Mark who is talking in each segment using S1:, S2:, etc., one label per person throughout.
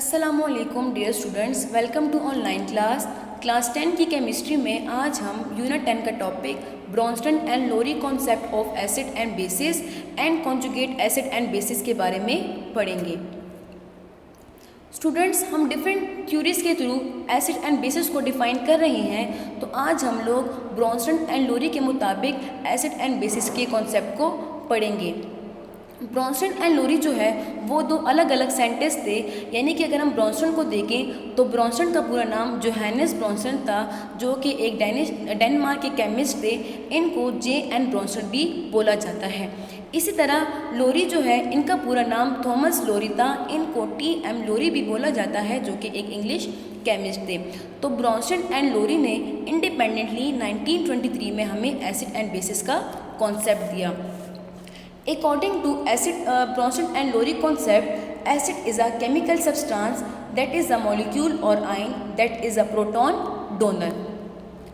S1: अस्सलामुअलैकुम dear students, welcome to online class 10 की chemistry में आज हम यूनिट 10 का topic Bronsted and Lowry concept of acid and bases and conjugate acid and bases के बारे में पढ़ेंगे। स्टूडेंट्स, हम डिफरेंट थ्योरीज के थ्रू एसिड एंड बेसिस को डिफाइन कर रहे हैं, तो आज हम लोग ब्रोंस्टन एंड लोरी के मुताबिक एसिड एंड बेसिस के कॉन्सेप्ट को पढ़ेंगे। ब्रोंस्टन एंड लोरी जो है वो दो अलग अलग साइंटिस्ट थे, यानी कि अगर हम ब्रोंस्टन को देखें तो ब्रोंस्टन का पूरा नाम जोहानस ब्रोंस्टन था, जो कि एक डेनमार्क के केमिस्ट थे। इनको J.N. ब्रोंस्टन भी बोला जाता है। इसी तरह लोरी जो है इनका पूरा नाम थॉमस लोरी था, इनको T.M. लोरी भी बोला जाता है, जो कि एक इंग्लिश केमिस्ट थे। तो ब्रोंस्टन एंड लोरी ने इंडिपेंडेंटली 1923 में हमें एसिड एंड बेसिस का कॉन्सेप्ट दिया। According to Bronston and Lowry concept, acid is a chemical substance that is a molecule or ion that is a proton donor।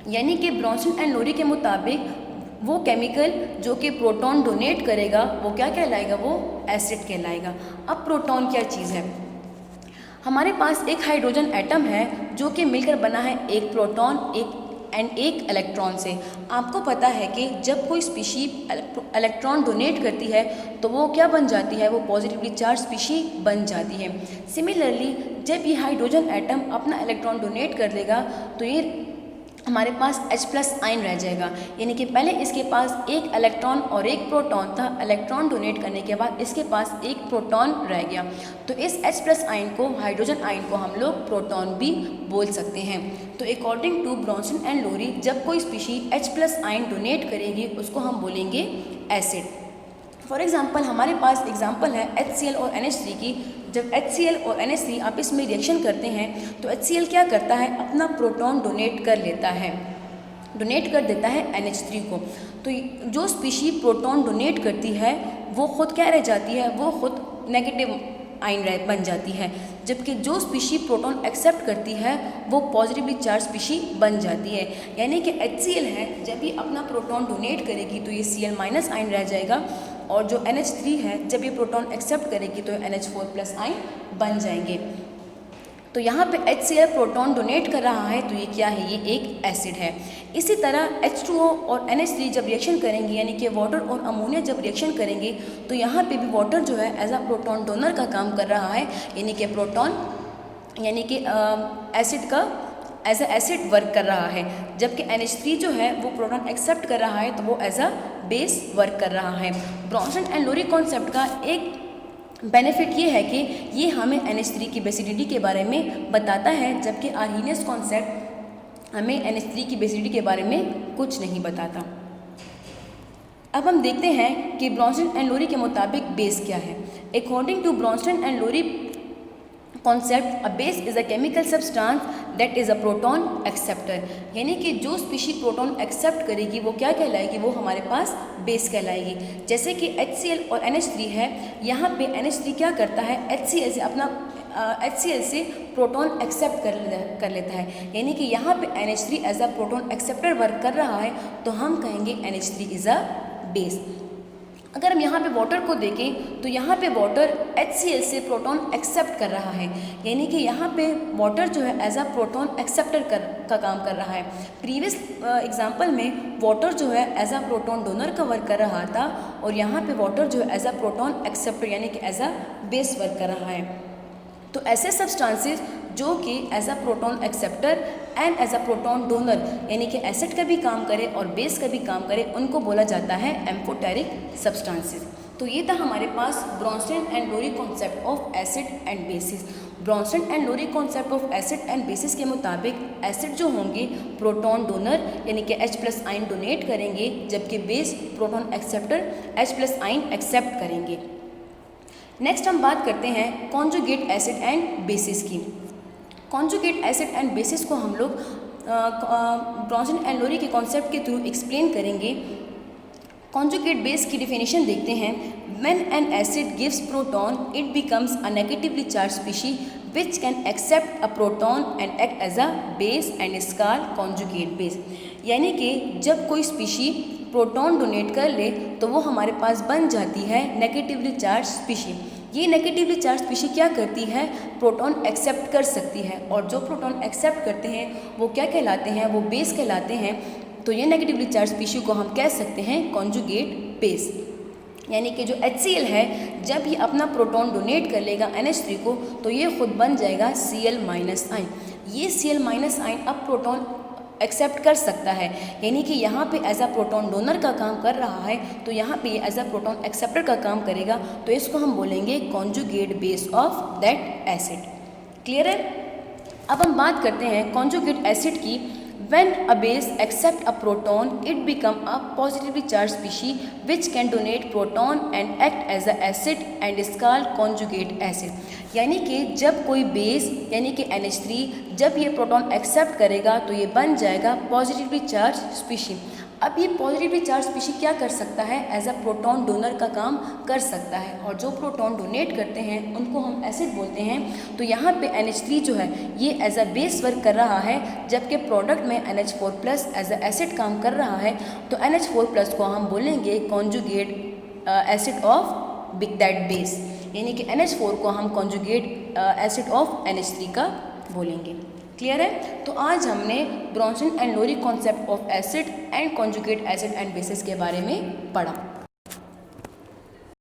S1: यानी कि ब्रॉन्स्टन एंड लोरी के मुताबिक वो केमिकल जो कि प्रोटॉन डोनेट करेगा वो क्या कहलाएगा, वो एसिड कहलाएगा। अब प्रोटॉन क्या चीज़ है? हमारे पास एक हाइड्रोजन एटम है जो कि मिलकर बना है एक प्रोटॉन एक इलेक्ट्रॉन से। आपको पता है कि जब कोई स्पीशी इलेक्ट्रॉन डोनेट करती है तो वो क्या बन जाती है, वो पॉजिटिवली चार्ज स्पीशी बन जाती है। सिमिलरली जब ये हाइड्रोजन एटम अपना इलेक्ट्रॉन डोनेट कर लेगा तो ये हमारे पास H+ आयन रह जाएगा, यानी कि पहले इसके पास एक इलेक्ट्रॉन और एक प्रोटॉन था। इलेक्ट्रॉन डोनेट करने के बाद इसके पास एक प्रोटॉन रह गया, तो इस H+ आयन को, हाइड्रोजन आयन को हम लोग प्रोटॉन भी बोल सकते हैं। तो अकॉर्डिंग टू ब्रोंस्टन एंड लोरी, जब कोई स्पीशी H+ आयन डोनेट करेगी उसको हम बोलेंगे एसिड। फॉर एग्जाम्पल हमारे पास एग्जाम्पल है HCl और NH3 की। जब HCl और NH3 आपस में रिएक्शन करते हैं तो HCl क्या करता है, अपना प्रोटॉन डोनेट कर देता है NH3 को। तो जो स्पीशी प्रोटॉन डोनेट करती है वो खुद क्या रह जाती है, वो खुद नेगेटिव आयन बन जाती है, जबकि जो स्पीशी प्रोटॉन एक्सेप्ट करती है वो पॉजिटिवली चार्ज स्पीशी बन जाती है। यानी कि HCl है, जब ये अपना प्रोटॉन डोनेट करेगी तो ये Cl- आयन रह जाएगा, और जो NH3 है जब ये प्रोटॉन एक्सेप्ट करेगी तो NH4+ आयन बन जाएंगे। तो यहाँ पे HCl प्रोटॉन डोनेट कर रहा है तो ये क्या है, ये एक एसिड है। इसी तरह H2O और NH3 जब रिएक्शन करेंगे, यानी कि वाटर और अमोनिया जब रिएक्शन करेंगे तो यहाँ पे भी वाटर जो है एज अ प्रोटॉन डोनर का काम कर रहा है, यानी कि प्रोटॉन यानी कि एसिड का एज अ एसिड वर्क कर रहा है, जबकि NH3 जो है वो प्रोटॉन एक्सेप्ट कर रहा है तो वो एज अ बेस वर्क कर रहा है। ब्रोंस्टन एंड लोरी कॉन्सेप्ट का एक बेनिफिट ये है कि ये हमें NH3 की बेसिडिटी के बारे में बताता है, जबकि आर्हीनियस कॉन्सेप्ट हमें NH3 की बेसिडिटी के बारे में कुछ नहीं बताता। अब हम देखते हैं कि ब्रोंस्टन एंड लोरी के मुताबिक बेस क्या है। According to Bronsted and Lowry concept, a base is a chemical substance that is a proton acceptor. यानी कि जो स्पीशी प्रोटॉन एक्सेप्ट करेगी वो क्या कहलाएगी, वो हमारे पास बेस कहलाएगी। जैसे कि HCl और NH3 है, यहाँ पे NH3 क्या करता है, HCl से प्रोटॉन एक्सेप्ट कर लेता है, यानी कि यहाँ पे NH3 as a proton acceptor work कर रहा है, तो हम कहेंगे NH3 इज़ अ बेस। अगर हम यहाँ पे वाटर को देखें तो यहाँ पे वाटर HCl से प्रोटॉन एक्सेप्ट कर रहा है, यानी कि यहाँ पे वाटर जो है एज अ प्रोटॉन एक्सेप्टर का काम कर रहा है। प्रीवियस एग्जांपल में वाटर जो है एज अ प्रोटॉन डोनर का वर्क कर रहा था, और यहाँ पे वाटर जो है एज अ प्रोटॉन एक्सेप्टर यानी कि एज अ बेस वर्क कर रहा है। तो ऐसे सब्सटेंसेस जो कि as a proton acceptor and as a proton donor यानी कि एसिड का भी काम करे और बेस का भी काम करे, उनको बोला जाता है एम्फोटेरिक सब्सटेंसेस। तो ये था हमारे पास Bronsted and Lowry concept of acid and bases. Bronsted and Lowry concept of acid and bases के मुताबिक एसिड जो होंगे प्रोटॉन डोनर यानी कि H+ आयन डोनेट करेंगे, जबकि base proton acceptor H+ ion accept करेंगे। नेक्स्ट हम बात करते हैं कॉन्जुगेट एसिड एंड बेसिस की। कॉन्जुगेट एसिड एंड बेसिस को हम लोग ब्रोंस्टन एंड लोरी के कॉन्सेप्ट के थ्रू एक्सप्लेन करेंगे। कॉन्जुगेट बेस की डिफिनेशन देखते हैं। When an acid gives proton it becomes a negatively charge species which can accept a proton and act as a base and is called conjugate base। यानी कि जब कोई species proton donate कर ले तो वो हमारे पास बन जाती है नेगेटिवली चार्ज स्पीशी। ये नेगेटिवली चार्ज स्पीशीज क्या करती है, प्रोटॉन एक्सेप्ट कर सकती है, और जो प्रोटॉन एक्सेप्ट करते हैं वो क्या कहलाते हैं, वो बेस कहलाते हैं। तो ये नेगेटिवली चार्ज स्पीशीज को हम कह सकते हैं कॉन्जुगेट बेस। यानी कि जो HCl है जब ये अपना प्रोटॉन डोनेट कर लेगा NH3 को तो ये खुद बन जाएगा Cl माइनस आयन। ये Cl माइनस आयन अब प्रोटॉन एक्सेप्ट कर सकता है, यानी कि यहाँ पे एज अ प्रोटॉन डोनर का काम कर रहा है, तो यहाँ पे ये एज अ प्रोटॉन एक्सेप्टर का काम करेगा, तो इसको हम बोलेंगे conjugate base of that acid. Clear है। अब हम बात करते हैं कॉन्जुगेट एसिड की। When a base accept a proton, it become a positively charged species which can donate proton and act as a acid and is called conjugate acid। यानी कि जब कोई बेस यानी कि NH3 जब ये प्रोटॉन एक्सेप्ट करेगा तो ये बन जाएगा पॉजिटिवली चार्ज स्पीशीज। अब ये पॉजिटिवली चार्ज स्पीशीज क्या कर सकता है, एज अ प्रोटॉन डोनर का काम कर सकता है, और जो प्रोटॉन डोनेट करते हैं उनको हम एसिड बोलते हैं। तो यहाँ पे NH3 जो है ये एज अ बेस वर्क कर रहा है, जबकि प्रोडक्ट में NH4 plus as a acid काम कर रहा है। तो NH4 प्लस को हम बोलेंगे conjugate acid of that base, यानी कि NH4 को हम कॉन्जुगेट एसिड ऑफ NH3 का बोलेंगे। क्लियर है। तो आज हमने Bronsted and Lowry concept of acid and conjugate acid and bases के बारे में पढ़ा।